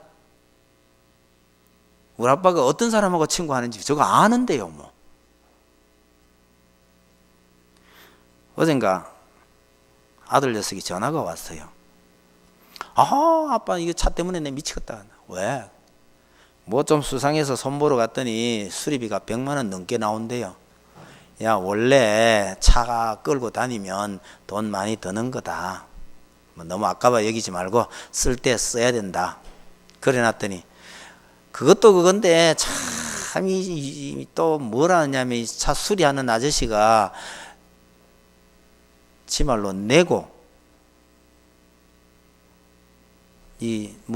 우리 아빠가 어떤 사람하고 친구하는지 저거 아는데요, 뭐. 어젠가 아들 녀석이 전화가 왔어요. 아빠 이거 차 때문에 내 미치겠다. 왜? 뭐 좀 수상해서 손보러 갔더니 수리비가 100만 원 넘게 나온대요. 야, 원래 차가 끌고 다니면 돈 많이 드는 거다. 너무 아까워 여기지 말고 쓸 때 써야 된다. 그래 놨더니, 그것도 그건데 참 또 뭐라 하냐면, 이 차 수리하는 아저씨가 지 말로 내고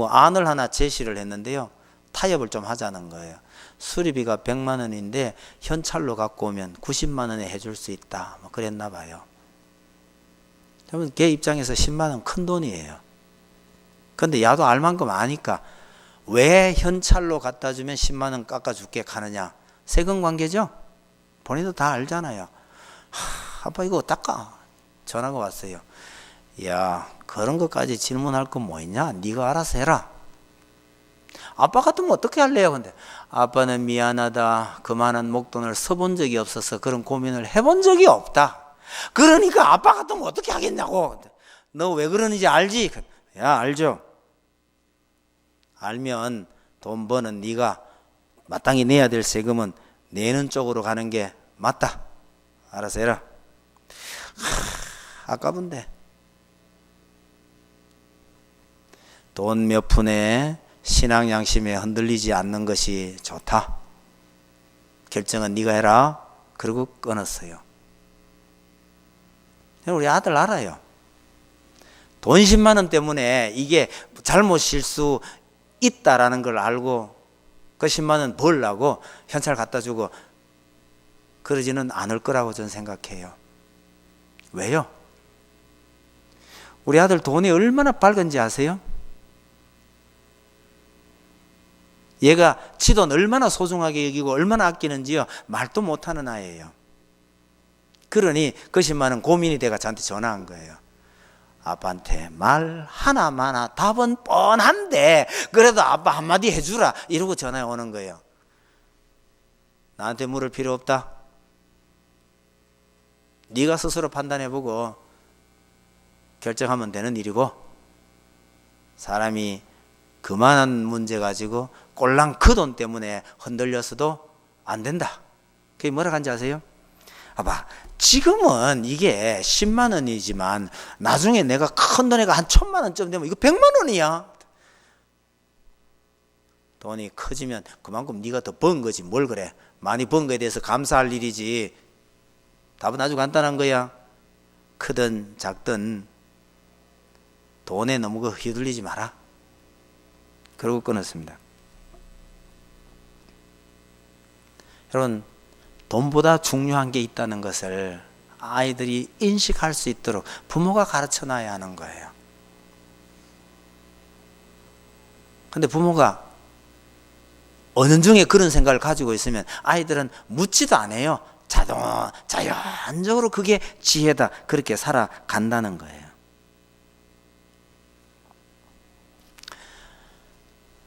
안을 하나 제시를 했는데요, 타협을 좀 하자는 거예요. 수리비가 100만 원인데 현찰로 갖고 오면 90만 원에 해줄 수 있다, 뭐 그랬나 봐요. 그러면 걔 입장에서 10만 원 큰 돈이에요. 근데 야도 알 만큼 아니까, 왜 현찰로 갖다 주면 10만 원 깎아줄게 가느냐? 세금 관계죠? 본인도 다 알잖아요. 아빠 이거 닦아. 전화가 왔어요. 야, 그런 것까지 질문할 건 뭐 있냐? 네가 알아서 해라. 아빠 같으면 어떻게 할래요? 근데 아빠는 미안하다, 그만한 목돈을 써본 적이 없어서 그런 고민을 해본 적이 없다. 그러니까 아빠 같으면 어떻게 하겠냐고. 너 왜 그러는지 알지? 야, 알죠. 알면 돈 버는 네가 마땅히 내야 될 세금은 내는 쪽으로 가는 게 맞다. 알아서 해라. 아까운데 돈 몇 푼에 신앙 양심에 흔들리지 않는 것이 좋다. 결정은 네가 해라. 그리고 끊었어요. 우리 아들 알아요. 돈 10만 원 때문에 이게 잘못일 수 있다라는 걸 알고 그 10만 원 벌라고 현찰 갖다 주고 그러지는 않을 거라고 저는 생각해요. 왜요? 우리 아들 돈이 얼마나 밝은지 아세요? 얘가 지 돈 얼마나 소중하게 여기고 얼마나 아끼는지요, 말도 못하는 아이예요. 그러니 그 신마는 고민이 돼가 저한테 전화한 거예요. 아빠한테 말 하나마나 답은 뻔한데 그래도 아빠 한마디 해주라 이러고 전화가 오는 거예요. 나한테 물을 필요 없다. 네가 스스로 판단해보고 결정하면 되는 일이고, 사람이 그만한 문제 가지고 꼴랑 그 돈 때문에 흔들렸어도 안 된다. 그게 뭐라 한지 아세요? 아빠, 지금은 이게 10만 원이지만 나중에 내가 큰 돈에가 한 1,000만 원쯤 되면 이거 100만 원이야. 돈이 커지면 그만큼 네가 더 번 거지 뭘 그래. 많이 번 거에 대해서 감사할 일이지. 답은 아주 간단한 거야. 크든 작든 돈에 너무 휘둘리지 마라. 그러고 끊었습니다. 여러분, 돈보다 중요한 게 있다는 것을 아이들이 인식할 수 있도록 부모가 가르쳐 놔야 하는 거예요. 근데 부모가 은연중에 그런 생각을 가지고 있으면 아이들은 묻지도 않아요. 자연적으로 그게 지혜다. 그렇게 살아간다는 거예요.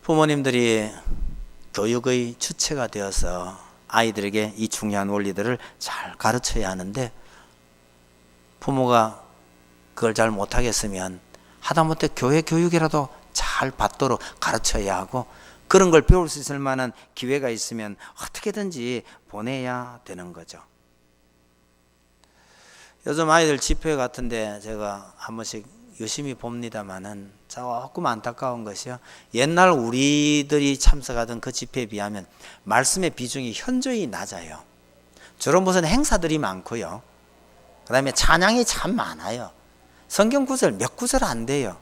부모님들이 교육의 주체가 되어서 아이들에게 이 중요한 원리들을 잘 가르쳐야 하는데, 부모가 그걸 잘 못하겠으면 하다못해 교회 교육이라도 잘 받도록 가르쳐야 하고, 그런 걸 배울 수 있을 만한 기회가 있으면 어떻게든지 보내야 되는 거죠. 요즘 아이들 집회 같은데 제가 한 번씩 열심히 봅니다만은 조금 안타까운 것이요, 옛날 우리들이 참석하던 그 집회에 비하면 말씀의 비중이 현저히 낮아요. 주로 무슨 행사들이 많고요, 그 다음에 찬양이 참 많아요. 성경 구절 몇 구절 안 돼요.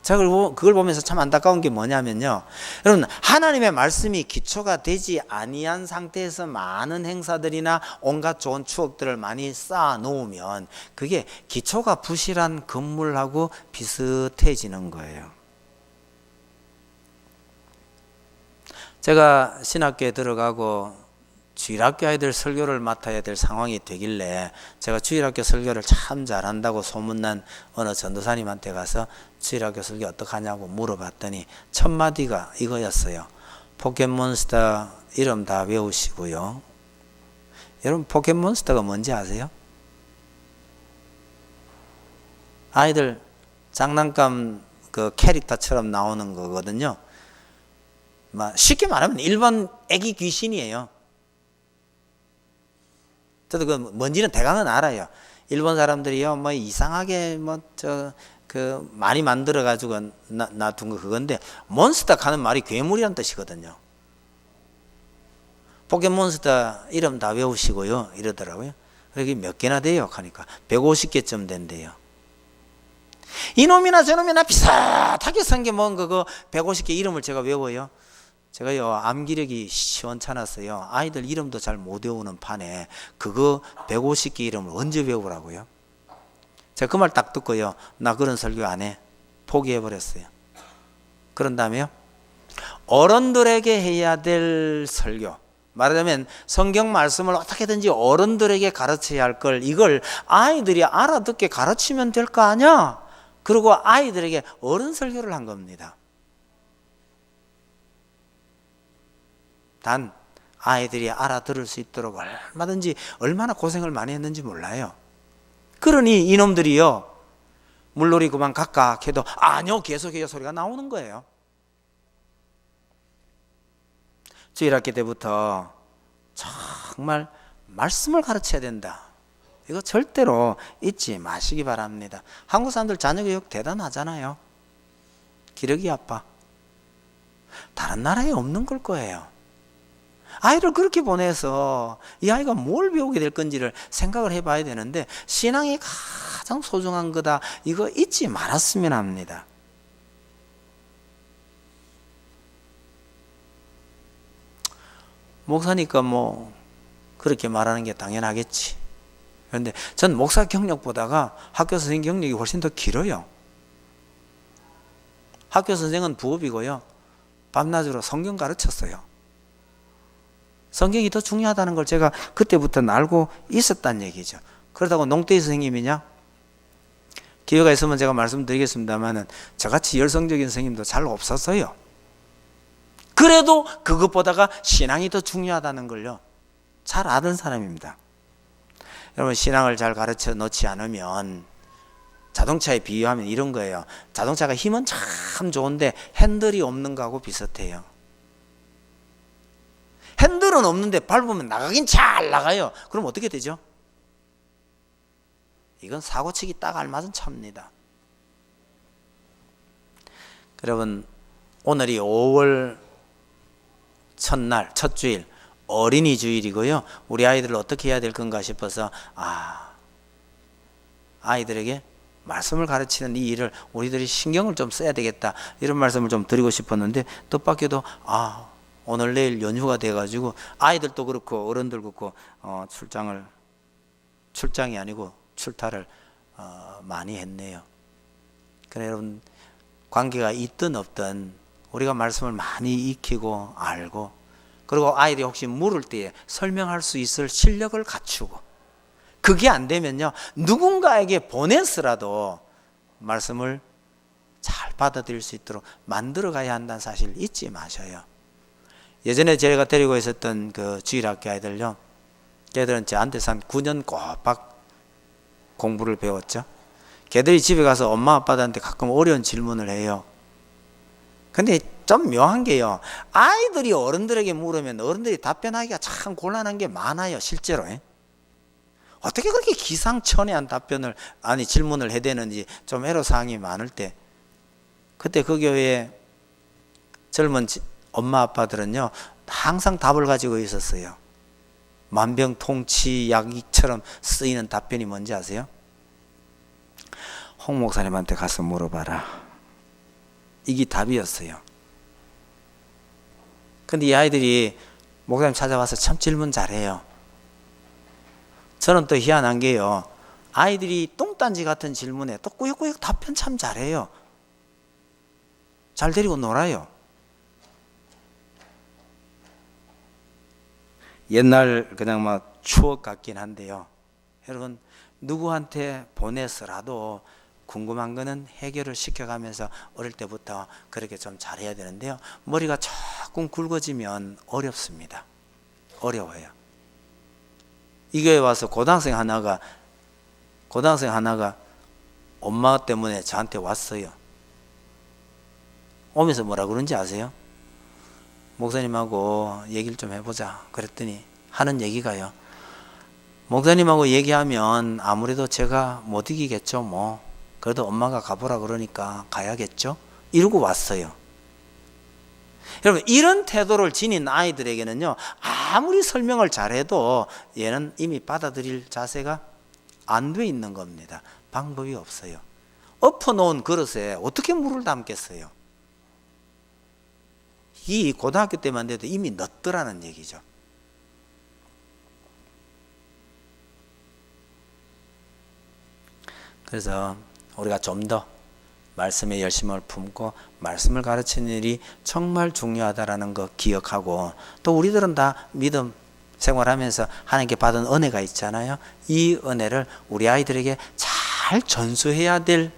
제가 그걸 보면서 참 안타까운 게 뭐냐면요, 여러분, 하나님의 말씀이 기초가 되지 아니한 상태에서 많은 행사들이나 온갖 좋은 추억들을 많이 쌓아 놓으면 그게 기초가 부실한 건물하고 비슷해지는 거예요. 제가 신학교에 들어가고 주일학교 아이들 설교를 맡아야 될 상황이 되길래 제가 주일학교 설교를 참 잘한다고 소문난 어느 전도사님한테 가서 주일학교 설교 어떡하냐고 물어봤더니 첫 마디가 이거였어요. 포켓몬스터 이름 다 외우시고요. 여러분, 포켓몬스터가 뭔지 아세요? 아이들 장난감 그 캐릭터처럼 나오는 거거든요. 쉽게 말하면 일본 애기 귀신이에요. 저도 그 뭔지는 대강은 알아요. 일본 사람들이요, 이상하게 많이 만들어 가지고 놔둔 거 그건데, 몬스터 하는 말이 괴물이란 뜻이거든요. 포켓몬스터 이름 다 외우시고요 이러더라고요. 여기 몇 개나 돼요 하니까 150개쯤 된대요. 이놈이나 저놈이나 비슷하게 생긴 그거 150개 이름을 제가 외워요. 제가요, 암기력이 시원찮았어요. 아이들 이름도 잘 못 외우는 판에 그거 150개 이름을 언제 외우라고요? 제가 그 말 딱 듣고요, 나 그런 설교 안 해. 포기해버렸어요. 그런 다음에요, 어른들에게 해야 될 설교, 말하자면 성경 말씀을 어떻게든지 어른들에게 가르쳐야 할 걸, 이걸 아이들이 알아듣게 가르치면 될 거 아니야. 그리고 아이들에게 어른 설교를 한 겁니다. 단 아이들이 알아들을 수 있도록 얼마나 고생을 많이 했는지 몰라요. 그러니 이놈들이요, 물놀이 그만 각각 해도 아니요 계속해요 소리가 나오는 거예요. 주일학교 때부터 정말 말씀을 가르쳐야 된다. 이거 절대로 잊지 마시기 바랍니다. 한국 사람들 자녀교육 대단하잖아요. 기력이 아파. 다른 나라에 없는 걸 거예요. 아이를 그렇게 보내서 이 아이가 뭘 배우게 될 건지를 생각을 해봐야 되는데, 신앙이 가장 소중한 거다. 이거 잊지 말았으면 합니다. 목사니까 그렇게 말하는 게 당연하겠지. 그런데 전 목사 경력보다가 학교 선생 경력이 훨씬 더 길어요. 학교 선생은 부업이고요, 밤낮으로 성경 가르쳤어요. 성경이 더 중요하다는 걸 제가 그때부터 알고 있었다는 얘기죠. 그렇다고 농떼이 선생님이냐? 기회가 있으면 제가 말씀드리겠습니다만은 저같이 열성적인 선생님도 잘 없었어요. 그래도 그것보다가 신앙이 더 중요하다는 걸요 잘 아는 사람입니다. 여러분, 신앙을 잘 가르쳐 놓지 않으면 자동차에 비유하면 이런 거예요. 자동차가 힘은 참 좋은데 핸들이 없는 거하고 비슷해요. 핸들은 없는데 밟으면 나가긴 잘 나가요. 그럼 어떻게 되죠? 이건 사고치기 딱 알맞은 차입니다. 여러분, 오늘이 5월 첫날, 첫 주일, 어린이 주일이고요. 우리 아이들을 어떻게 해야 될 건가 싶어서 아이들에게 말씀을 가르치는 이 일을 우리들이 신경을 좀 써야 되겠다, 이런 말씀을 좀 드리고 싶었는데, 뜻밖에도 오늘 내일 연휴가 돼가지고 아이들도 그렇고 어른들도 그렇고 출장이 아니고 출타를 많이 했네요. 그래, 여러분, 관계가 있든 없든 우리가 말씀을 많이 익히고 알고, 그리고 아이들이 혹시 물을 때에 설명할 수 있을 실력을 갖추고, 그게 안 되면요 누군가에게 보내서라도 말씀을 잘 받아들일 수 있도록 만들어 가야 한다는 사실 잊지 마셔요. 예전에 제가 데리고 있었던 그 주일학교 아이들요, 걔들은 저한테서 한 9년 꼬박 공부를 배웠죠. 걔들이 집에 가서 엄마 아빠들한테 가끔 어려운 질문을 해요. 근데 좀 묘한 게요, 아이들이 어른들에게 물으면 어른들이 답변하기가 참 곤란한 게 많아요. 실제로 어떻게 그렇게 기상천외한 질문을 해대는지 좀 애로사항이 많을 때, 그때 그 교회에 젊은 엄마 아빠들은요 항상 답을 가지고 있었어요. 만병통치약처럼 쓰이는 답변이 뭔지 아세요? 홍 목사님한테 가서 물어봐라. 이게 답이었어요. 근데 이 아이들이 목사님 찾아와서 참 질문 잘해요. 저는 또 희한한 게요, 아이들이 똥단지 같은 질문에 또 꾸역꾸역 답변 참 잘해요. 잘 데리고 놀아요. 옛날 그냥 막 추억 같긴 한데요, 여러분, 누구한테 보내서라도 궁금한 거는 해결을 시켜가면서 어릴 때부터 그렇게 좀 잘해야 되는데요, 머리가 조금 굵어지면 어렵습니다. 어려워요. 이 교회 와서 고등학생 하나가 엄마 때문에 저한테 왔어요. 오면서 뭐라 그런지 아세요? 목사님하고 얘기를 좀 해보자. 그랬더니 하는 얘기가요, 목사님하고 얘기하면 아무래도 제가 못 이기겠죠. 뭐 그래도 엄마가 가보라 그러니까 가야겠죠. 이러고 왔어요. 여러분, 이런 태도를 지닌 아이들에게는요 아무리 설명을 잘해도 얘는 이미 받아들일 자세가 안 돼 있는 겁니다. 방법이 없어요. 엎어놓은 그릇에 어떻게 물을 담겠어요? 이 고등학교 때만 돼도 이미 늦더라는 얘기죠. 그래서 우리가 좀 더 말씀에 열심을 품고 말씀을 가르치는 일이 정말 중요하다라는 거 기억하고, 또 우리들은 다 믿음 생활하면서 하나님께 받은 은혜가 있잖아요. 이 은혜를 우리 아이들에게 잘 전수해야 될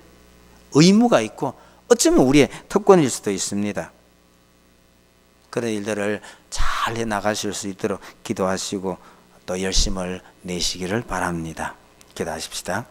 의무가 있고, 어쩌면 우리의 특권일 수도 있습니다. 그런 일들을 잘 해나가실 수 있도록 기도하시고 또 열심을 내시기를 바랍니다. 기도하십시다.